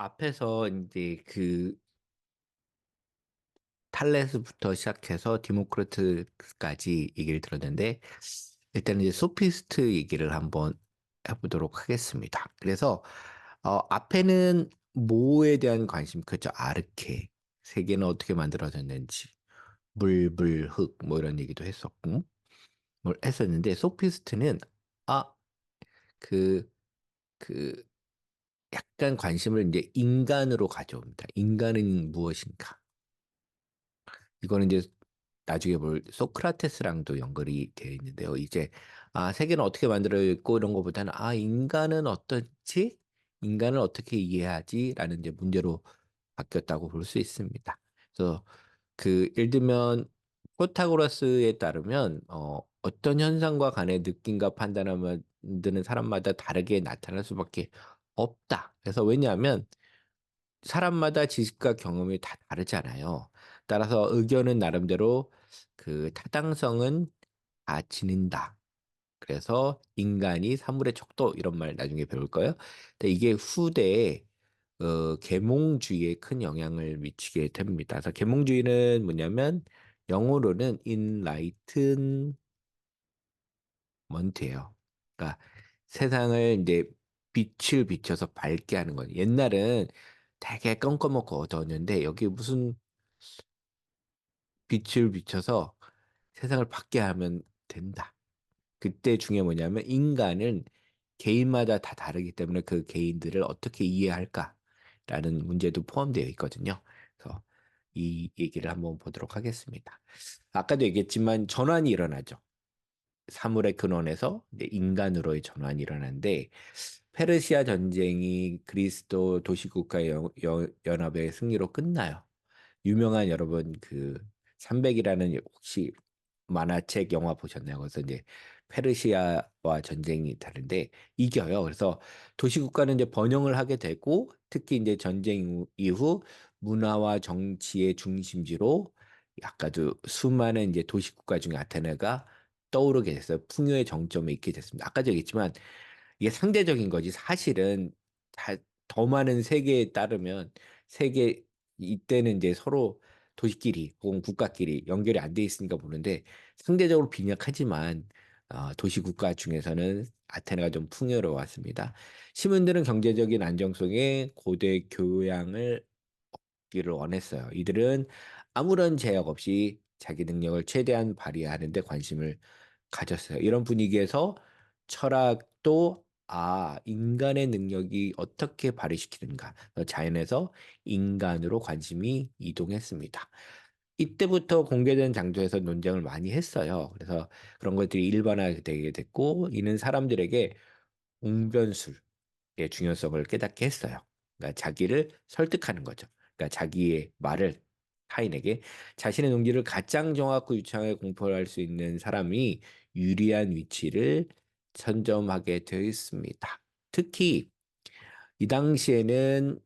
앞에서 이제 그 탈레스부터 시작해서 디모크리트까지 얘기를 들었는데 일단 이제 소피스트 얘기를 한번 해보도록 하겠습니다. 그래서 앞에는 뭐에 대한 관심, 그렇죠? 아르케, 세계는 어떻게 만들어졌는지, 물, 불, 흙, 뭐 이런 얘기도 했었고, 뭘 했었는데 소피스트는 아, 그, 그 약간 관심을 이제 인간으로 가져옵니다. 인간은 무엇인가? 이거는 이제 나중에 볼 소크라테스랑도 연결이 되어 있는데요. 이제 세계는 어떻게 만들어졌고 이런 것보다는 인간은 어떻지? 인간을 어떻게 이해하지?라는 이제 문제로 바뀌었다고 볼 수 있습니다. 그래서 그 예를 들면 프로타고라스에 따르면 어떤 현상과 관해 느낌과 판단을 만드는 사람마다 다르게 나타날 수밖에 없다. 그래서 왜냐하면 사람마다 지식과 경험이 다 다르잖아요. 따라서 의견은 나름대로 그 타당성은 다 지닌다. 그래서 인간이 사물의 척도 이런 말 나중에 배울 거예요. 근데 이게 후대에 계몽주의에 큰 영향을 미치게 됩니다. 그래서 계몽주의는 뭐냐면 영어로는 enlightenment예요. 그러니까 세상을 이제 빛을 비춰서 밝게 하는 거예요. 옛날은 되게 껌껌먹고 어두웠는데 여기 무슨 빛을 비춰서 세상을 밝게 하면 된다. 그때 중요한 뭐냐면 인간은 개인마다 다 다르기 때문에 그 개인들을 어떻게 이해할까라는 문제도 포함되어 있거든요. 그래서 이 얘기를 한번 보도록 하겠습니다. 아까도 얘기했지만 전환이 일어나죠. 사물의 근원에서 이제 인간으로의 전환이 일어나는데 페르시아 전쟁이 그리스도 도시국가 연합의 승리로 끝나요. 유명한 여러분 그 300이라는 혹시 만화책 영화 보셨나요? 그래서 이제 페르시아와 전쟁이 다른데 이겨요. 그래서 도시국가는 이제 번영을 하게 되고 특히 이제 전쟁 이후 문화와 정치의 중심지로 아까도 수많은 이제 도시국가 중에 아테네가 떠오르게 됐어요. 풍요의 정점에 있게 됐습니다. 아까도 얘기했지만 이게 상대적인 거지. 사실은 다, 더 많은 세계에 따르면 세계 이때는 이제 서로 도시끼리 혹은 국가끼리 연결이 안 돼 있으니까 보는데 상대적으로 빈약하지만 도시 국가 중에서는 아테네가 좀 풍요로웠습니다. 시민들은 경제적인 안정성에 고대 교양을 얻기를 원했어요. 이들은 아무런 제약 없이 자기 능력을 최대한 발휘하는 데 관심을 가졌어요. 이런 분위기에서 철학도 인간의 능력이 어떻게 발휘시키는가. 자연에서 인간으로 관심이 이동했습니다. 이때부터 공개된 장소에서 논쟁을 많이 했어요. 그래서 그런 것들이 일반화되게 됐고, 이는 사람들에게 웅변술의 중요성을 깨닫게 했어요. 그러니까 자기를 설득하는 거죠. 그러니까 자기의 말을 타인에게 자신의 논기를 가장 정확고 유창하게 공표할 수 있는 사람이 유리한 위치를 선점하게 되어 있습니다. 특히 이 당시에는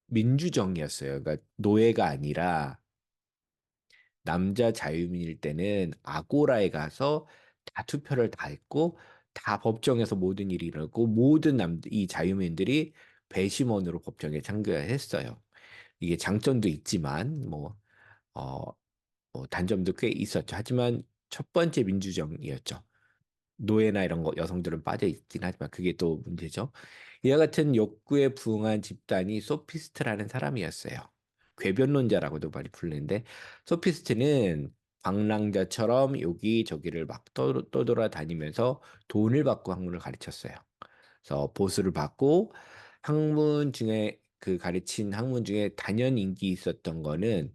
민주정이었어요. 그러니까 노예가 아니라 남자 자유민일 때는 아고라에 가서 다 투표를 다 했고 다 법정에서 모든 일이 일어났고 모든 이 자유민들이 배심원으로 법정에 참가했어요. 이게 장점도 있지만 어, 단점도 꽤 있었죠. 하지만 첫 번째 민주정이었죠. 노예나 이런 거 여성들은 빠져 있긴 하지만 그게 또 문제죠. 이와 같은 욕구에 부응한 집단이 소피스트라는 사람이었어요. 궤변론자라고도 많이 부르는데 소피스트는 방랑자처럼 여기저기를 막 떠돌아다니면서 돈을 받고 학문을 가르쳤어요. 그래서 보수를 받고 학문 중에 그 가르친 학문 중에 단연 인기 있었던 거는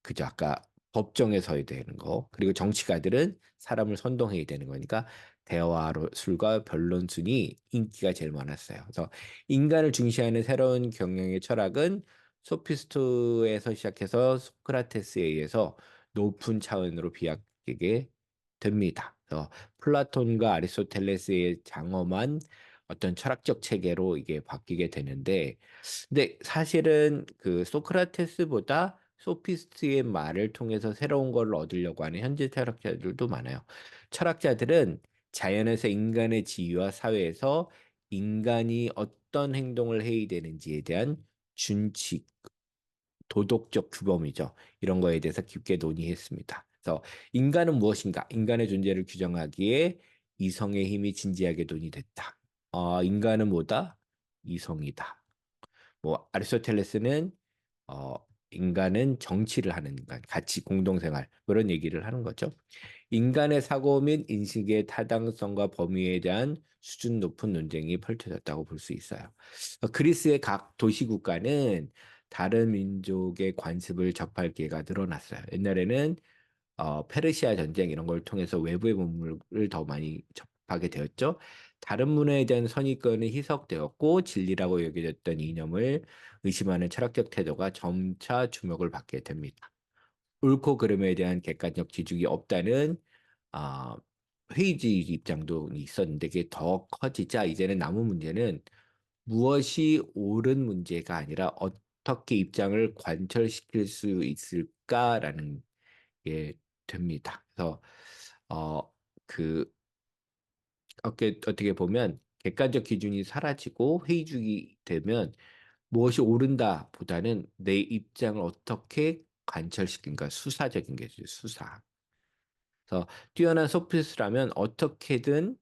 그죠. 아까 법정에 서야 되는 거. 그리고 정치가들은 사람을 선동해야 되는 거니까 대화술과 변론순이 인기가 제일 많았어요. 그래서 인간을 중시하는 새로운 경영의 철학은 소피스트에서 시작해서 소크라테스에 의해서 높은 차원으로 비약되게 됩니다. 그래서 플라톤과 아리스토텔레스의 장엄한 어떤 철학적 체계로 이게 바뀌게 되는데 근데 사실은 그 소크라테스보다 소피스트의 말을 통해서 새로운 걸 얻으려고 하는 현재 철학자들도 많아요. 철학자들은 자연에서 인간의 지위와 사회에서 인간이 어떤 행동을 해야 되는지에 대한 준칙, 도덕적 규범이죠. 이런 거에 대해서 깊게 논의했습니다. 그래서 인간은 무엇인가? 인간의 존재를 규정하기에 이성의 힘이 진지하게 논의됐다. 인간은 뭐다? 이성이다. 뭐 아리스토텔레스는 어, 인간은 정치를 하는 인간, 같이 공동생활 그런 얘기를 하는 거죠. 인간의 사고 및 인식의 타당성과 범위에 대한 수준 높은 논쟁이 펼쳐졌다고 볼 수 있어요. 그리스의 각 도시 국가는 다른 민족의 관습을 접할 기회가 늘어났어요. 옛날에는 페르시아 전쟁 이런 걸 통해서 외부의 문물을 더 많이 접하게 되었죠. 다른 문화에 대한 선입견이 희석되었고 진리라고 여겨졌던 이념을 의심하는 철학적 태도가 점차 주목을 받게 됩니다. 옳고 그름에 대한 객관적 지식이 없다는 아, 회의주의 입장도 있었는데 그게 더 커지자 이제는 남은 문제는 무엇이 옳은 문제가 아니라 어떻게 입장을 관철시킬 수 있을까라는 게 됩니다. 그래서 어, 그 어떻게 보면 객관적 기준이 사라지고 회의주의 되면 무엇이 옳은다 보다는 내 입장을 어떻게 관철시킨가 수사적인 게죠, 수사. 그래서 뛰어난 소피스트라면 어떻게든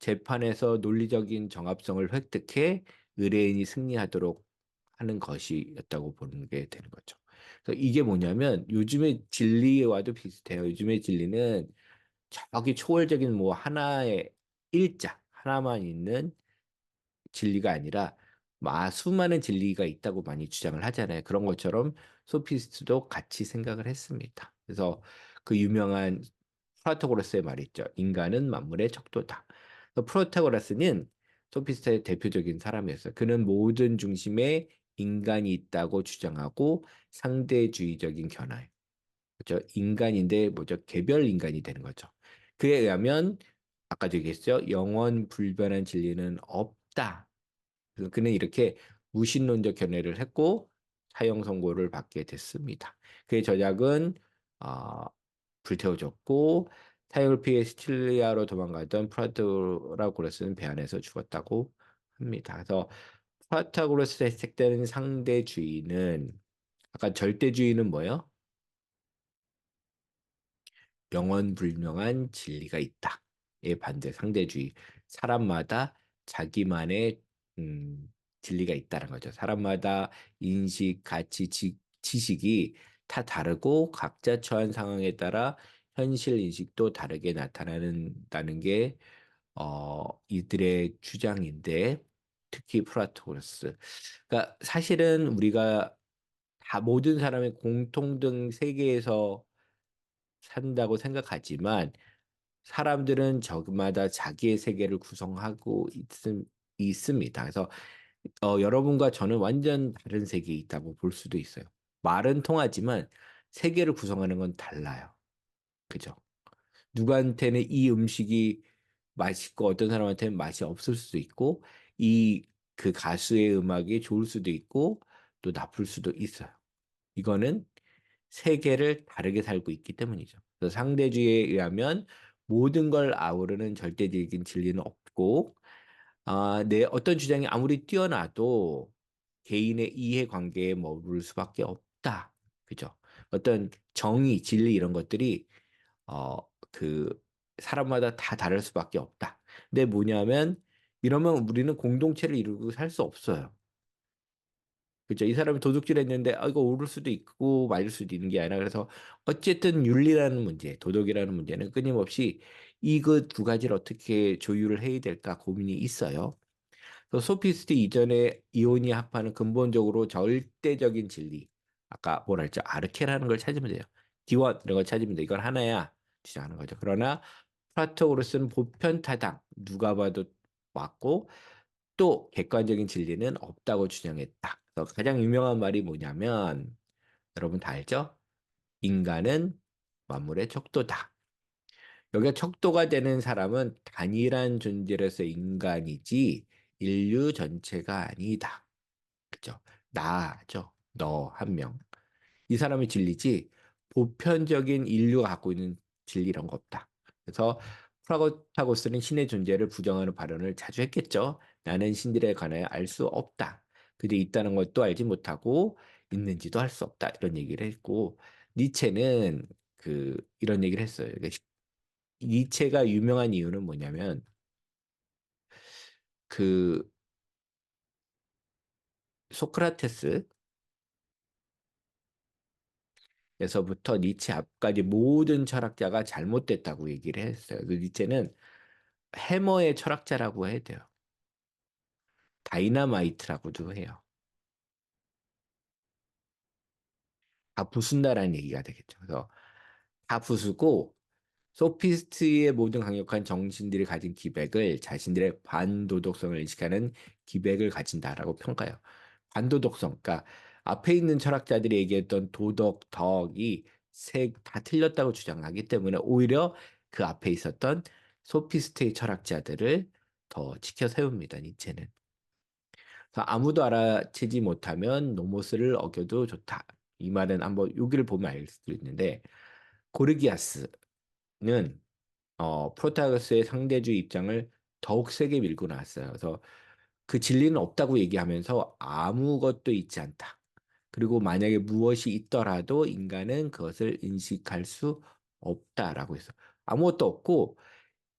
재판에서 논리적인 정합성을 획득해 의뢰인이 승리하도록 하는 것이었다고 보는 게 되는 거죠. 그래서 이게 뭐냐면 요즘의 진리와도 비슷해요. 요즘의 진리는 저기 초월적인 뭐 하나의 일자, 하나만 있는 진리가 아니라 수많은 진리가 있다고 많이 주장을 하잖아요. 그런 것처럼 소피스트도 같이 생각을 했습니다. 그래서 그 유명한 프라토고라스의 말 있죠. 인간은 만물의 척도다. 프로타고라스는 소피스트의 대표적인 사람이었어요. 그는 모든 중심에 인간이 있다고 주장하고 상대주의적인 견해. 그죠? 인간인데 뭐죠? 개별 인간이 되는 거죠. 그에 의하면 아까 얘기했죠. 영원 불변한 진리는 없다. 그래서 그는 이렇게 무신론적 견해를 했고 사형 선고를 받게 됐습니다. 그의 저작은 어, 불태워졌고 사형을 피해 시칠리아로 도망가던 프라토라고라스는 배 안에서 죽었다고 합니다. 그래서 프라타고라스에 해석되는 상대주의는 아까 절대주의는 뭐예요? 영원불명한 진리가 있다. 의 반대 상대주의. 사람마다 자기만의 진리가 있다는 거죠. 사람마다 인식, 가치, 지식이 다 다르고 각자 처한 상황에 따라 현실 인식도 다르게 나타나는다는 게 이들의 주장인데 특히 플라토스. 그러니까 사실은 우리가 다 모든 사람의 공통된 세계에서 산다고 생각하지만 사람들은 저마다 자기의 세계를 구성하고 있습니다. 그래서 여러분과 저는 완전 다른 세계에 있다고 볼 수도 있어요. 말은 통하지만 세계를 구성하는 건 달라요. 그죠? 누구한테는 이 음식이 맛있고 어떤 사람한테는 맛이 없을 수도 있고 그 가수의 음악이 좋을 수도 있고 또 나쁠 수도 있어요. 이거는 세계를 다르게 살고 있기 때문이죠. 그래서 상대주의에 의하면 모든 걸 아우르는 절대적인 진리는 없고, 내 어떤 주장이 아무리 뛰어나도 개인의 이해관계에 머무를 수밖에 없다. 그죠? 어떤 정의, 진리 이런 것들이 어, 그 사람마다 다 다를 수밖에 없다. 근데 뭐냐면 이러면 우리는 공동체를 이루고 살 수 없어요. 그죠? 이 사람이 도둑질했는데 이거 옳을 수도 있고 맞을 수도 있는 게 아니라 그래서 어쨌든 윤리라는 문제, 도덕이라는 문제는 끊임없이 이거 두 가지를 어떻게 조율을 해야 될까 고민이 있어요. 그래서 소피스트 이전에 이온이 합하는 근본적으로 절대적인 진리, 아까 뭐라 했죠? 아르케라는 걸 찾으면 돼요. 디원 이런 걸 찾으면 돼. 이건 하나야 주장하는 거죠. 그러나 플라토로서는 보편타당 누가 봐도 맞고 또 객관적인 진리는 없다고 주장했다. 그래서 가장 유명한 말이 뭐냐면 여러분 다 알죠? 인간은 만물의 척도다. 여기가 척도가 되는 사람은 단일한 존재로서 인간이지 인류 전체가 아니다. 그죠? 나죠. 너 한 명. 이 사람의 진리지 보편적인 인류가 갖고 있는 진리 이런 거 없다. 그래서 프라고타고스는 신의 존재를 부정하는 발언을 자주 했겠죠. 나는 신들에 관하여 알 수 없다. 그게 있다는 것도 알지 못하고 있는지도 알 수 없다. 이런 얘기를 했고 니체는 이런 얘기를 했어요. 그러니까 니체가 유명한 이유는 뭐냐면 그 소크라테스에서부터 니체 앞까지 모든 철학자가 잘못됐다고 얘기를 했어요. 그 니체는 해머의 철학자라고 해야 돼요. 다이나마이트라고도 해요. 다 부순다라는 얘기가 되겠죠. 그래서 다 부수고 소피스트의 모든 강력한 정신들이 가진 기백을 자신들의 반도덕성을 인식하는 기백을 가진다라고 평가해요. 반도덕성, 그러니까 앞에 있는 철학자들이 얘기했던 도덕, 덕이 다 틀렸다고 주장하기 때문에 오히려 그 앞에 있었던 소피스트의 철학자들을 더 지켜 세웁니다. 니체는. 그래서 아무도 알아채지 못하면 노모스를 어겨도 좋다. 이 말은 한번 여기를 보면 알 수도 있는데 고르기아스는 프로타고스의 상대주의 입장을 더욱 세게 밀고 나왔어요. 그래서 그 진리는 없다고 얘기하면서 아무것도 있지 않다. 그리고 만약에 무엇이 있더라도 인간은 그것을 인식할 수 없다라고 했어. 아무것도 없고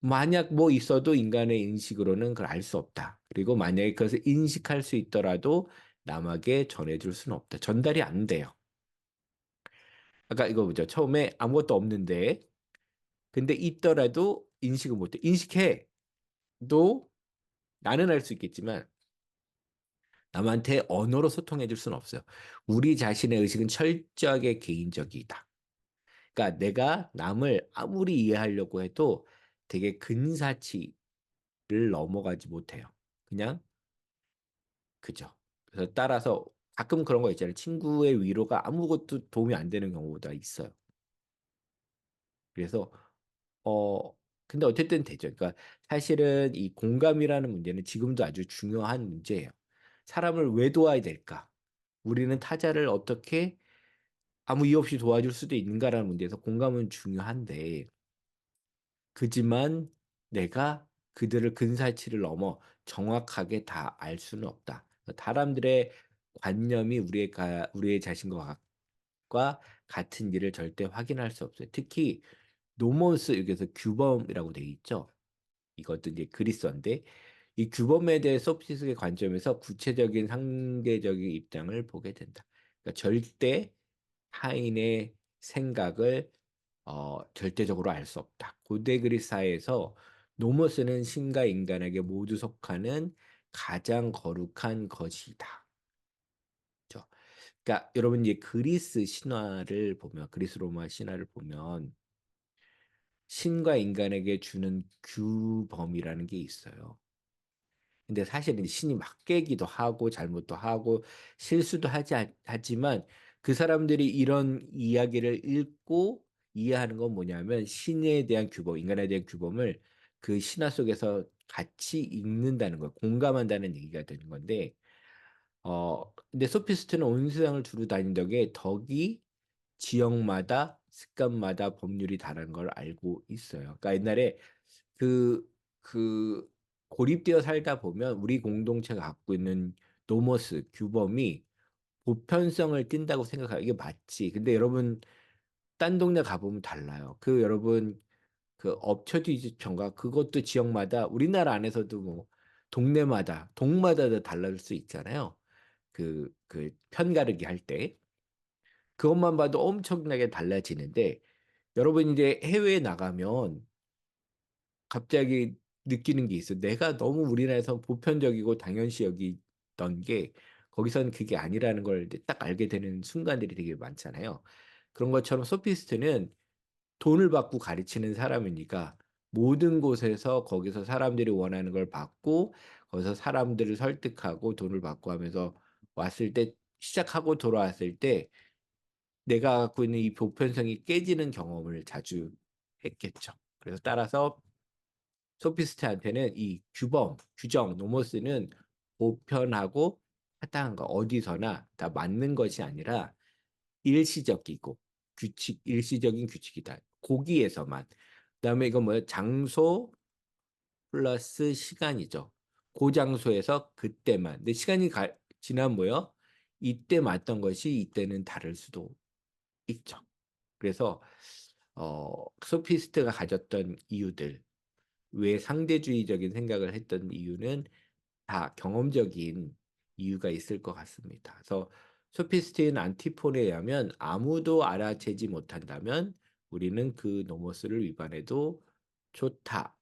만약 뭐 있어도 인간의 인식으로는 그걸 알 수 없다. 그리고 만약에 그것을 인식할 수 있더라도 남에게 전해줄 수는 없다. 전달이 안 돼요. 아까 이거 보죠. 처음에 아무것도 없는데 근데 있더라도 인식을 못해. 인식해. 도 나는 알 수 있겠지만 남한테 언어로 소통해 줄 수는 없어요. 우리 자신의 의식은 철저하게 개인적이다. 그러니까 내가 남을 아무리 이해하려고 해도 되게 근사치를 넘어가지 못해요. 그냥 그죠. 그래서 따라서 가끔 그런 거 있잖아요. 친구의 위로가 아무것도 도움이 안 되는 경우가 있어요. 그래서 근데 어쨌든 되죠. 그러니까 사실은 이 공감이라는 문제는 지금도 아주 중요한 문제예요. 사람을 왜 도와야 될까? 우리는 타자를 어떻게 아무 이유 없이 도와줄 수도 있는가라는 문제에서 공감은 중요한데, 그지만 내가 그들을 근사치를 넘어 정확하게 다 알 수는 없다. 사람들의 관념이 우리의 자신과 같은 일을 절대 확인할 수 없어요. 특히 노모스 여기서 규범이라고 돼 있죠. 이것도 이제 그리스어인데 이 규범에 대해 소피스의 관점에서 구체적인 상대적인 입장을 보게 된다. 그러니까 절대 타인의 생각을 절대적으로 알 수 없다. 고대 그리스 사회에서 노모스는 신과 인간에게 모두 속하는 가장 거룩한 것이다. 그렇죠? 그러니까 여러분 이제 그리스 신화를 보면 그리스 로마 신화를 보면 신과 인간에게 주는 규범이라는 게 있어요. 근데 사실은 신이 막 깨기도 하고 잘못도 하고 실수도 하지만 그 사람들이 이런 이야기를 읽고 이해하는 건 뭐냐면 신에 대한 규범, 인간에 대한 규범을 그 신화 속에서 같이 읽는다는 거예요. 공감한다는 얘기가 되는 건데, 근데 소피스트는 온 세상을 두루 다닌 덕에 덕이 지역마다 습관마다 법률이 다른 걸 알고 있어요. 그러니까 옛날에 그, 그 고립되어 살다 보면 우리 공동체가 갖고 있는 노머스, 규범이 보편성을 띈다고 생각해요. 이게 맞지. 근데 여러분, 딴 동네 가보면 달라요. 여러분, 그 업처뒤집편가 그것도 지역마다 우리나라 안에서도 뭐 동네마다, 동마다 다 달라질 수 있잖아요. 편가르기 할 때. 그것만 봐도 엄청나게 달라지는데 여러분 이제 해외에 나가면 갑자기 느끼는 게 있어. 내가 너무 우리나라에서 보편적이고 당연시 여기던 게 거기서는 그게 아니라는 걸 이제 딱 알게 되는 순간들이 되게 많잖아요. 그런 것처럼 소피스트는 돈을 받고 가르치는 사람이니까 모든 곳에서 거기서 사람들이 원하는 걸 받고 거기서 사람들을 설득하고 돈을 받고 하면서 왔을 때 시작하고 돌아왔을 때 내가 갖고 있는 이 보편성이 깨지는 경험을 자주 했겠죠. 그래서 따라서 소피스트한테는 이 규정, 노모스는 보편하고 타당한 거 어디서나 다 맞는 것이 아니라 일시적이고 일시적인 규칙이다. 거기에서만. 그다음에 이건 뭐야? 장소 플러스 시간이죠. 그 장소에서 그때만. 근데 시간이 지난 뭐요? 이때 맞던 것이 이때는 다를 수도 있죠. 그래서 소피스트가 가졌던 이유들, 왜 상대주의적인 생각을 했던 이유는 다 경험적인 이유가 있을 것 같습니다. 그래서 소피스트인 안티폰에 의하면 아무도 알아채지 못한다면 우리는 그 노모스를 위반해도 좋다.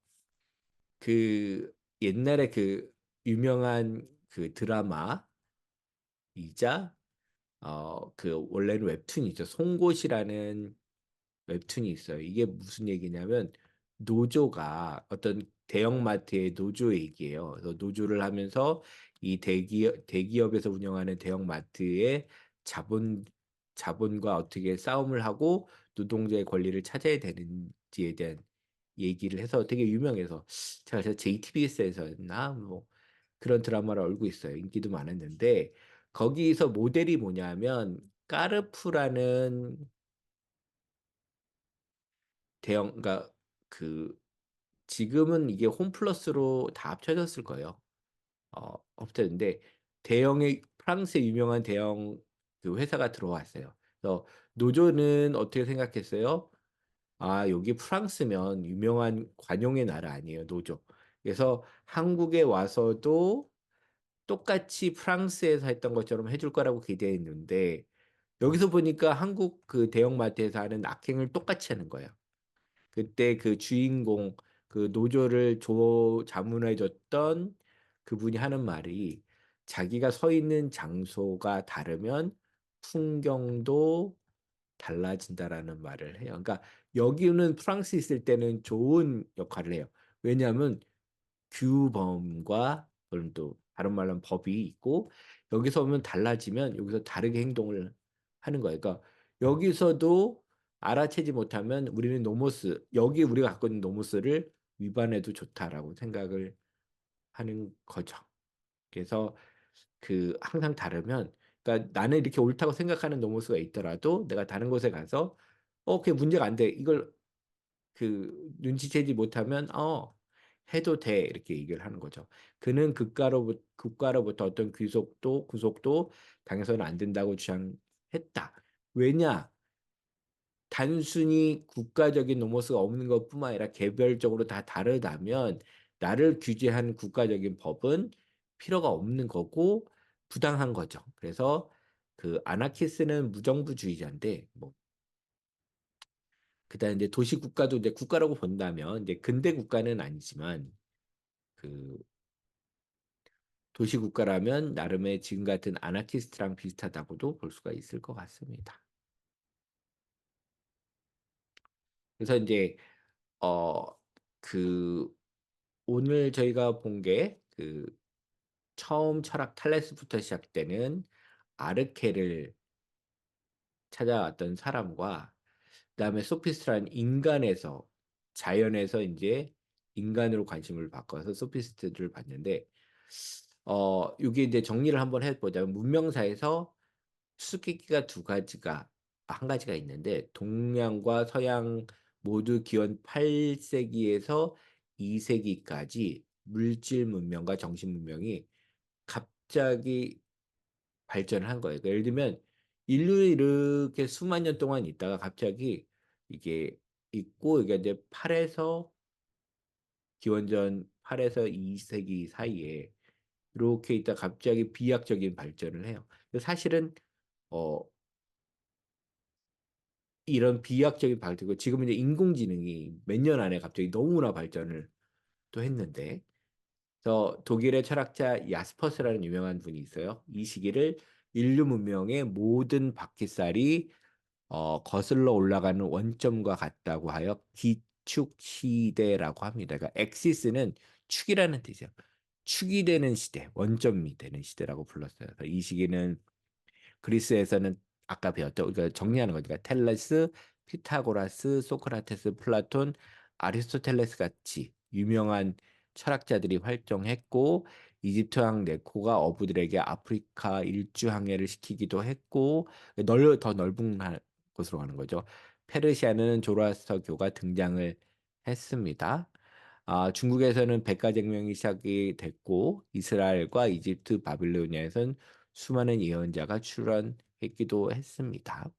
그 옛날에 그 유명한 그 드라마이자 그 원래는 웹툰이죠. 송곳이라는 웹툰이 있어요. 이게 무슨 얘기냐면 노조가 어떤 대형마트의 노조 얘기예요. 그래서 노조를 하면서 이 대기업에서 운영하는 대형마트의 자본 자본과 어떻게 싸움을 하고 노동자의 권리를 찾아야 되는지에 대한 얘기를 해서 되게 유명해서 제가 JTBS에서였나 뭐 그런 드라마를 알고 있어요. 인기도 많았는데 거기서 모델이 뭐냐면 까르푸라는 그러니까 그 지금은 이게 홈플러스로 다 합쳐졌을 거예요. 합쳐졌는데 대형의 프랑스의 유명한 대형 그 회사가 들어왔어요. 그래서 노조는 어떻게 생각했어요? 아, 여기 프랑스면 유명한 관용의 나라 아니에요, 노조. 그래서 한국에 와서도 똑같이 프랑스에서 했던 것처럼 해줄 거라고 기대했는데 여기서 보니까 한국 그 대형마트에서 하는 악행을 똑같이 하는 거예요. 그때 그 주인공 그 노조를 자문해 줬던 그분이 하는 말이 자기가 서 있는 장소가 다르면 풍경도 달라진다라는 말을 해요. 그러니까 여기는 프랑스 있을 때는 좋은 역할을 해요. 왜냐하면 규범과 그런 또 다른 말로 하면 법이 있고 여기서 오면 달라지면 여기서 다르게 행동을 하는 거예요. 그러니까 여기서도 알아채지 못하면 우리는 노모스 여기 우리가 갖고 있는 노모스를 위반해도 좋다라고 생각을 하는 거죠. 그래서 그 항상 다르면 그러니까 나는 이렇게 옳다고 생각하는 노모스가 있더라도 내가 다른 곳에 가서 그게 문제가 안 돼. 이걸 그 눈치채지 못하면 해도 돼 이렇게 얘기를 하는 거죠. 그는 국가로부터 어떤 구속도 당해서는 안 된다고 주장했다. 왜냐? 단순히 국가적인 노모스가 없는 것뿐만 아니라 개별적으로 다 다르다면 나를 규제하는 국가적인 법은 필요가 없는 거고 부당한 거죠. 그래서 그 아나키스는 무정부주의자인데 뭐 그다음 이제 도시 국가도 이제 국가라고 본다면 이제 근대 국가는 아니지만 그 도시 국가라면 나름의 지금 같은 아나키스트랑 비슷하다고도 볼 수가 있을 것 같습니다. 그래서 이제 어 그 오늘 저희가 본 게 그 처음 철학 탈레스부터 시작되는 아르케를 찾아왔던 사람과 그다음에 소피스트라는 인간에서 자연에서 이제 인간으로 관심을 바꿔서 소피스트를 봤는데 이게 이제 정리를 한번 해보자면 문명사에서 수수께끼가 한 가지가 있는데 동양과 서양 모두 기원 8세기에서 2세기까지 물질 문명과 정신 문명이 갑자기 발전을 한 거예요. 그러니까 예를 들면 인류이 이렇게 수만 년 동안 있다가 갑자기 이게 있고 이게 이제 8에서 기원전 8에서 2세기 사이에 이렇게 있다 갑자기 비약적인 발전을 해요. 사실은 어 이런 비약적인 발전이고 지금은 이제 인공지능이 몇 년 안에 갑자기 너무나 발전을 또 했는데 그래서 독일의 철학자 야스퍼스라는 유명한 분이 있어요. 이 시기를 인류 문명의 모든 바퀴살이 거슬러 올라가는 원점과 같다고 하여 기축 시대라고 합니다. 그러니까 엑시스는 축이라는 뜻이에요. 축이 되는 시대, 원점이 되는 시대라고 불렀어요. 그래서 이 시기는 그리스에서는 아까 배웠죠. 그러니까 정리하는 거니까 텔레스, 피타고라스, 소크라테스, 플라톤, 아리스토텔레스 같이 유명한 철학자들이 활동했고 이집트왕 네코가 어부들에게 아프리카 일주 항해를 시키기도 했고 더 넓은 곳으로 가는 거죠. 페르시아는 조로아스터교가 등장을 했습니다. 중국에서는 백가쟁명이 시작이 됐고 이스라엘과 이집트, 바빌로니아에서는 수많은 예언자가 출현했기도 했습니다.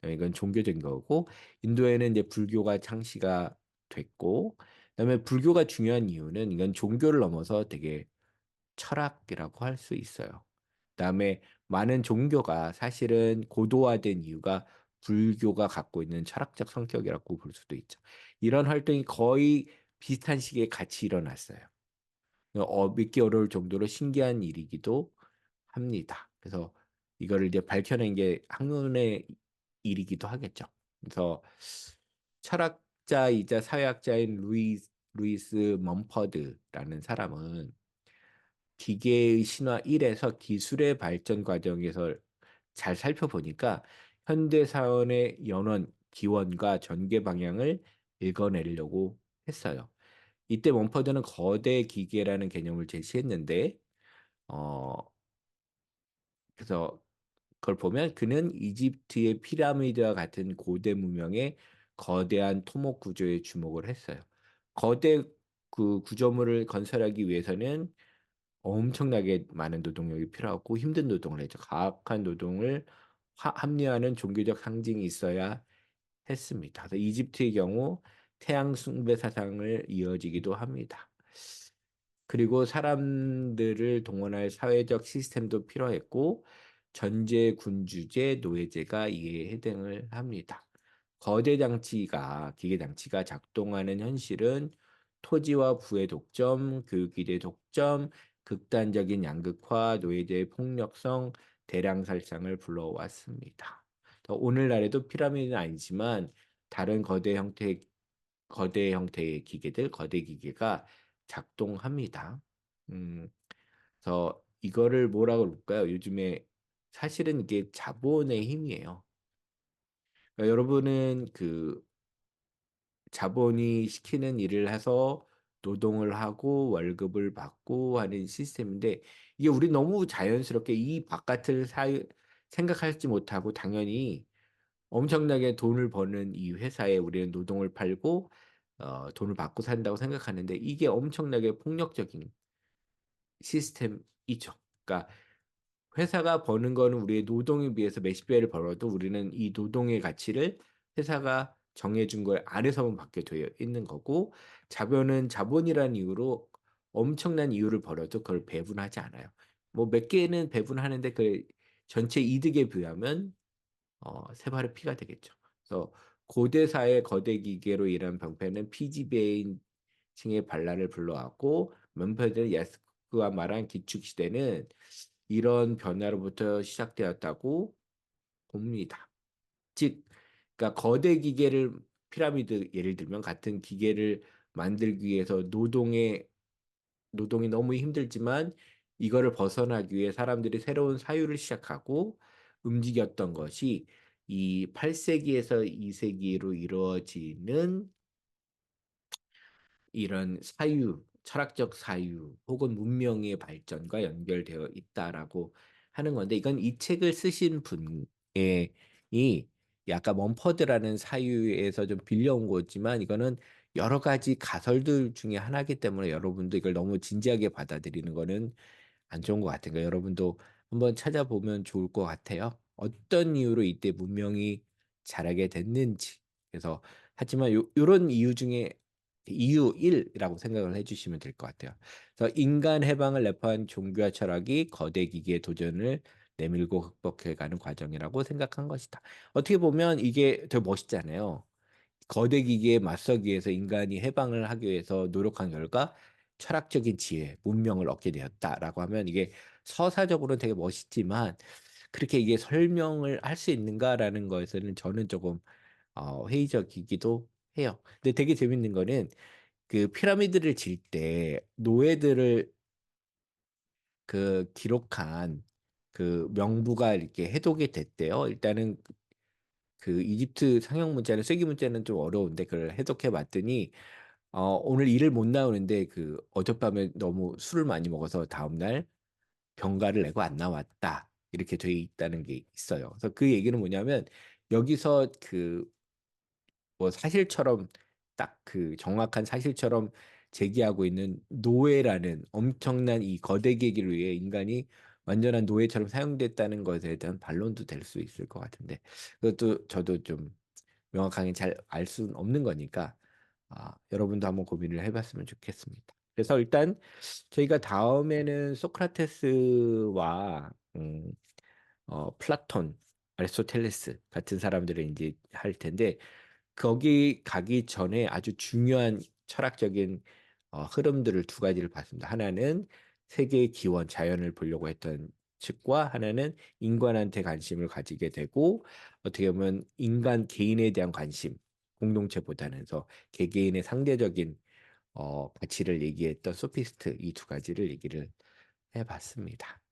이건 종교적인 거고, 인도에는 이제 불교가 창시가 됐고, 그다음에 불교가 중요한 이유는 이건 종교를 넘어서 되게 철학이라고 할 수 있어요. 그다음에 많은 종교가 사실은 고도화된 이유가 불교가 갖고 있는 철학적 성격이라고 볼 수도 있죠. 이런 활동이 거의 비슷한 시기에 같이 일어났어요. 믿기 어려울 정도로 신기한 일이기도 합니다. 그래서 이거를 이제 밝혀낸 게 학문의 일이기도 하겠죠. 그래서 철학자이자 사회학자인 루이스 멈퍼드라는 사람은 기계의 신화 1에서 기술의 발전 과정에서 잘 살펴보니까 현대 사원의 연원, 기원과 전개 방향을 읽어내려고 했어요. 이때 멈퍼드는 거대 기계라는 개념을 제시했는데, 어, 그래서 그걸 보면 그는 이집트의 피라미드와 같은 고대 문명의 거대한 토목 구조에 주목을 했어요. 거대 그 구조물을 건설하기 위해서는 엄청나게 많은 노동력이 필요하고 힘든 노동을 했죠. 가혹한 노동을 합리화하는 종교적 상징이 있어야 했습니다. 그래서 이집트의 경우 태양 숭배 사상을 이어지기도 합니다. 그리고 사람들을 동원할 사회적 시스템도 필요했고 전제, 군주제, 노예제가 이에 해당을 합니다. 거대 장치가 기계 장치가 작동하는 현실은 토지와 부의 독점, 교육기대 독점, 극단적인 양극화, 노예제의 폭력성, 대량 살상을 불러왔습니다. 오늘날에도 피라미드는 아니지만 다른 거대 형태의 기계들, 거대 기계가 작동합니다. 음, 그래서 이거를 뭐라고 그럴까요? 요즘에 사실은 이게 자본의 힘이에요. 그러니까 여러분은 그 자본이 시키는 일을 해서 노동을 하고 월급을 받고 하는 시스템인데 이게 우리 너무 자연스럽게 이 바깥을 생각하지 못하고 당연히 엄청나게 돈을 버는 이 회사에 우리는 노동을 팔고 돈을 받고 산다고 생각하는데 이게 엄청나게 폭력적인 시스템이죠. 그러니까 회사가 버는 거는 우리의 노동에 비해서 몇십 배를 벌어도 우리는 이 노동의 가치를 회사가 정해준 거에 아래서만 받게 되어 있는 거고 자본은 자본이라는 이유로 엄청난 이유를 벌어도 그걸 배분하지 않아요. 뭐 몇 개는 배분하는데 그 전체 이득에 비하면 세 발의 피가 되겠죠. 그래서 고대사의 거대 기계로 일한 병폐는 피지배인 층의 반란을 불러왔고 면패들은 야스쿠가 말한 기축 시대는 이런 변화로부터 시작되었다고 봅니다. 즉, 그러니까 거대 기계를 피라미드 예를 들면 같은 기계를 만들기 위해서 노동이 너무 힘들지만 이거를 벗어나기 위해 사람들이 새로운 사유를 시작하고 움직였던 것이 이 8세기에서 2세기로 이루어지는 이런 사유, 철학적 사유 혹은 문명의 발전과 연결되어 있다라고 하는 건데 이건 이 책을 쓰신 분의 이 약간 멈퍼드라는 사유에서 좀 빌려온 거지만 이거는 여러 가지 가설들 중에 하나이기 때문에 여러분도 이걸 너무 진지하게 받아들이는 거는 안 좋은 것 같은 거 여러분도 한번 찾아보면 좋을 것 같아요. 어떤 이유로 이때 문명이 자라게 됐는지. 그래서 하지만 요런 이유 중에 이유 1이라고 생각을 해주시면 될 것 같아요. 그래서 인간 해방을 내포한 종교와 철학이 거대 기기의 도전을 내밀고 극복해가는 과정이라고 생각한 것이다. 어떻게 보면 이게 되게 멋있잖아요. 거대 기기에 맞서기 위해서 인간이 해방을 하기 위해서 노력한 결과 철학적인 지혜, 문명을 얻게 되었다라고 하면 이게 서사적으로는 되게 멋있지만 그렇게 이게 설명을 할 수 있는가라는 것에는 저는 조금 회의적이기도 해요. 근데 되게 재밌는 거는 그 피라미드를 질 때 노예들을 그 기록한 그 명부가 이렇게 해독이 됐대요. 일단은 그 이집트 상형 문자는 쐐기 문자는 좀 어려운데 그걸 해독해 봤더니 오늘 일을 못 나오는데 그 어젯밤에 너무 술을 많이 먹어서 다음날 병가를 내고 안 나왔다. 이렇게 돼 있다는 게 있어요. 그래서 그 얘기는 뭐냐면 여기서 그 뭐 사실처럼 딱 그 정확한 사실처럼 제기하고 있는 노예라는 엄청난 이 거대 계기를 위해 인간이 완전한 노예처럼 사용됐다는 것에 대한 반론도 될 수 있을 것 같은데 그것도 저도 좀 명확하게 잘 알 수는 없는 거니까 여러분도 한번 고민을 해봤으면 좋겠습니다. 그래서 일단 저희가 다음에는 소크라테스와 플라톤, 아리스토텔레스 같은 사람들을 이제 할 텐데 거기 가기 전에 아주 중요한 철학적인 흐름들을 두 가지를 봤습니다. 하나는 세계의 기원, 자연을 보려고 했던 측과 하나는 인간한테 관심을 가지게 되고 어떻게 보면 인간 개인에 대한 관심, 공동체보다는 서 개개인의 상대적인 가치를 얘기했던 소피스트 이 두 가지를 얘기를 해봤습니다.